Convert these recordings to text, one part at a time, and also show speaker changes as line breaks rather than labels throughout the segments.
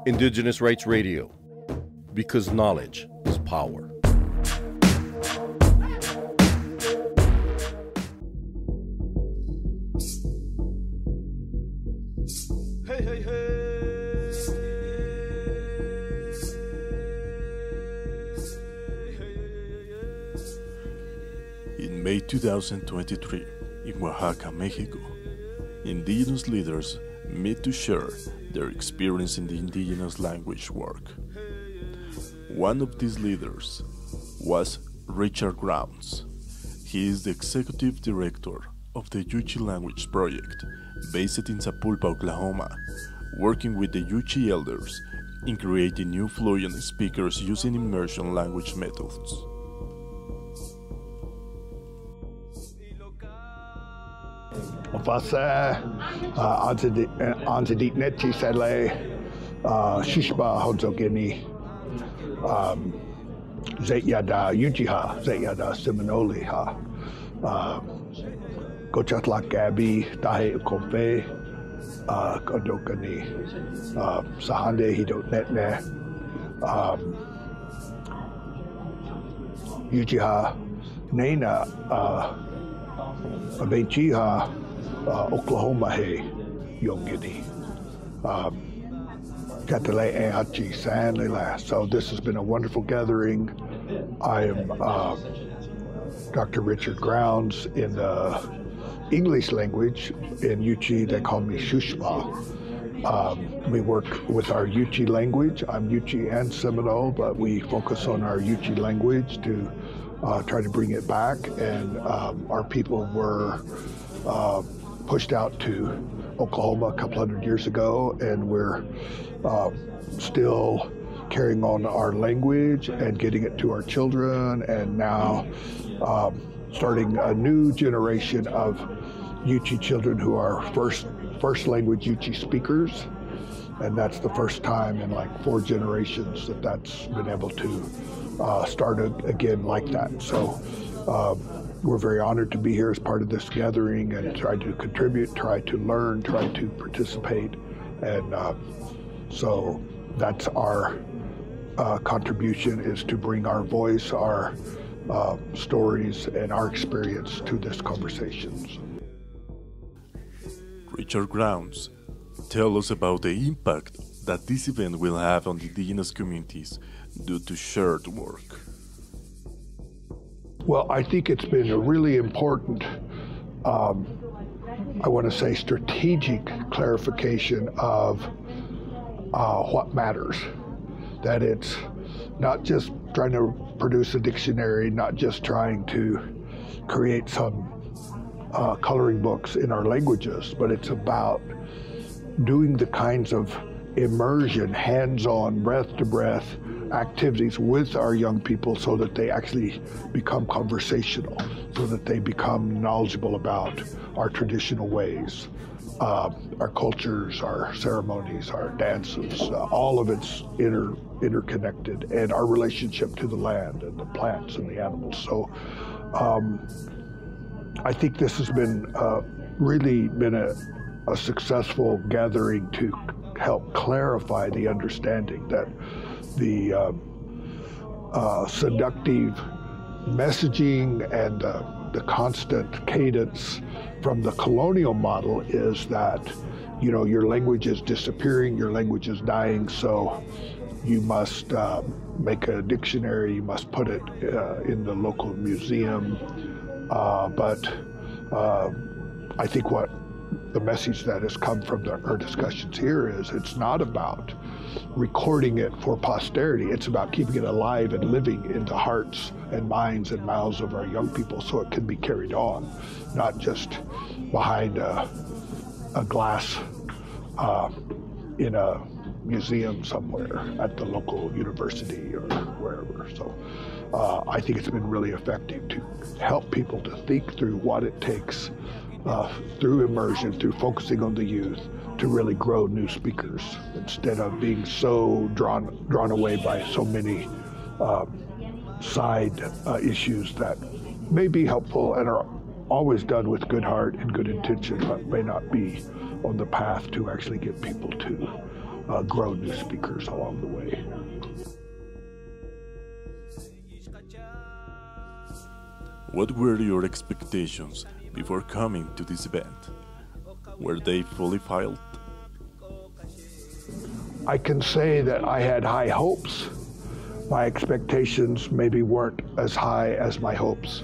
Indigenous Rights Radio, because knowledge is power.
Hey, hey, hey.
In May 2023, in Oaxaca, Mexico, indigenous leaders meet to share their experience in the indigenous language work. One of these leaders was Richard Grounds. He is the executive director of the Yuchi Language Project, based in Sapulpa, Oklahoma, working with the Yuchi elders in creating new fluent speakers using immersion language methods.
Vasa, Anzadit Neti Sale, Shishba Hodzogini, Zetyada Yujiha, Zetyada Seminoliha, Gochatlak Gabi, Tahe Kofe, Kodokani, Sahande Hidot Netne, Yujiha, Nena, Abejiha, Oklahoma he Yongini. Katale Hachi San Lila. So this has been a wonderful gathering. I am Dr. Richard Grounds in the English language. In Yuchi, they call me Shushma. We work with our Yuchi language. I'm Yuchi and Seminole, but we focus on our Yuchi language to try to bring it back. And our people were pushed out to Oklahoma a couple hundred years ago, and we're still carrying on our language and getting it to our children, and now starting a new generation of Yuchi children who are first language Yuchi speakers, and that's the first time in like 4 generations that that's been able to start again like that. So we're very honored to be here as part of this gathering and try to contribute, try to learn, try to participate. And so that's our contribution, is to bring our voice, our stories, and our experience to this conversations.
Richard Grounds, tell us about the impact that this event will have on the indigenous communities due to shared work.
Well, I think it's been a really important, I want to say, strategic clarification of what matters. That it's not just trying to produce a dictionary, not just trying to create some coloring books in our languages, but it's about doing the kinds of immersion, hands-on, breath-to-breath activities with our young people so that they actually become conversational, so that they become knowledgeable about our traditional ways, our cultures, our ceremonies, our dances, all of it's interconnected, and our relationship to the land and the plants and the animals. So I think this has been really been a successful gathering to help clarify the understanding that the seductive messaging and the constant cadence from the colonial model is that, you know, your language is disappearing, your language is dying, so you must make a dictionary, you must put it in the local museum. But I think what the message that has come from our discussions here is it's not about recording it for posterity. It's about keeping it alive and living in the hearts and minds and mouths of our young people so it can be carried on, not just behind a glass in a museum somewhere at the local university or wherever. So I think it's been really effective to help people to think through what it takes through immersion, through focusing on the youth, to really grow new speakers instead of being so drawn away by so many side issues that may be helpful and are always done with good heart and good intention, but may not be on the path to actually get people to grow new speakers along the way.
What were your expectations before coming to this event? Were they fully filled?
I can say that I had high hopes. My expectations maybe weren't as high as my hopes,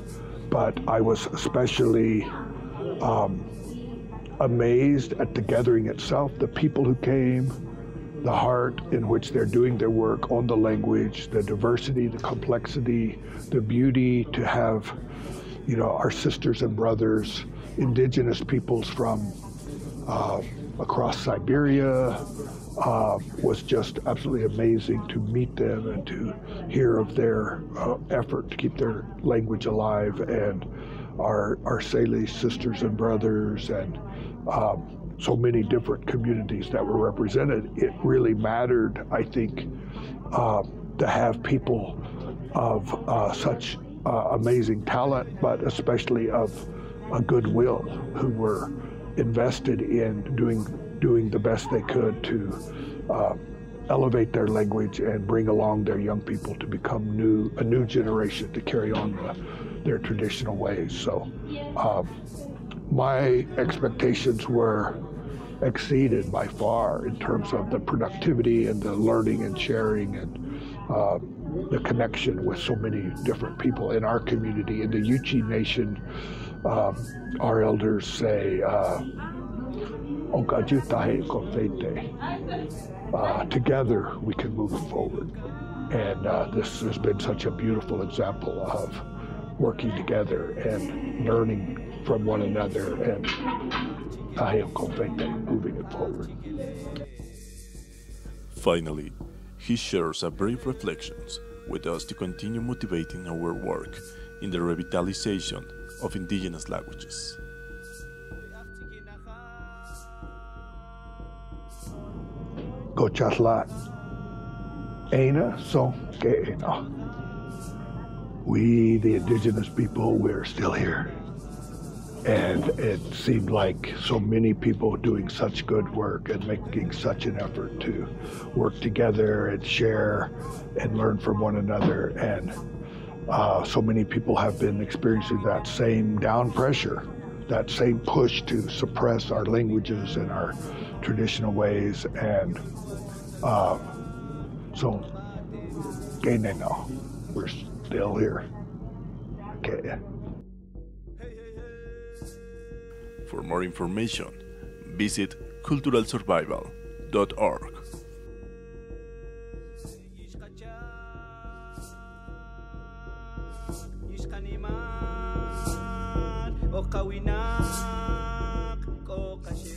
but I was especially amazed at the gathering itself, the people who came, the heart in which they're doing their work on the language, the diversity, the complexity, the beauty to have, you know, our sisters and brothers, indigenous peoples from across Siberia. Was just absolutely amazing to meet them and to hear of their effort to keep their language alive, and our Salish sisters and brothers, and so many different communities that were represented. It really mattered, I think, to have people of such amazing talent, but especially of a goodwill, who were invested in doing the best they could to elevate their language and bring along their young people to become a new generation to carry on their traditional ways. So my expectations were exceeded by far in terms of the productivity and the learning and sharing and the connection with so many different people in our community. In the Yuchi Nation, our elders say, together we can move forward. And this has been such a beautiful example of working together and learning from one another and moving it forward.
Finally, he shares a brief reflections with us to continue motivating our work in the revitalization of indigenous languages.
Gochatlat, Aina so Ke'ena. We, the indigenous people, we're still here. And it seemed like so many people doing such good work and making such an effort to work together and share and learn from one another. And so many people have been experiencing that same down pressure, that same push to suppress our languages and our traditional ways. And so, we're still here. Okay.
For more information, visit culturalsurvival.org.
O kawinak ko kasi